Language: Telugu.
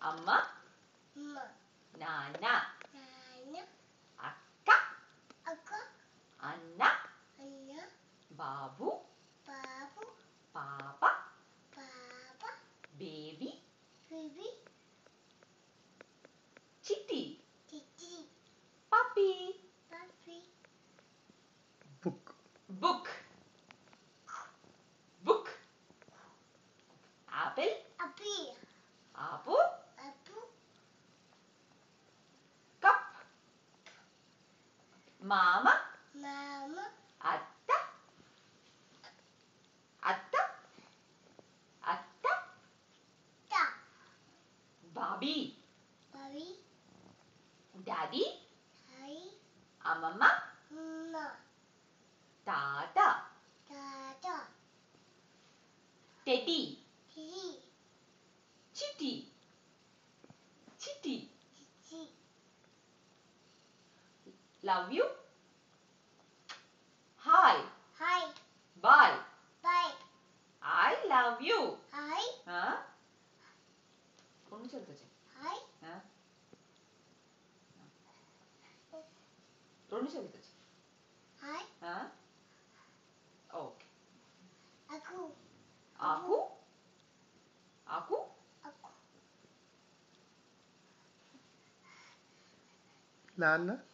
అమ్మ నాన్న అక్క అన్న బాబు పాప బేబీ చిట్టి పప్పీ బుక్ బుక్ ఆపిల్ ఆపు కప్ మామ అత్త అత్త అత్త బాబీ డాడీ అమ్మమ్మ తాత టెడ్డీ చిట్టి చిట్టి love you hi bye I love you. हाँ? कौन चलता है? हाँ? कौन चलता है? हाँ? Okay. Aku? Nana?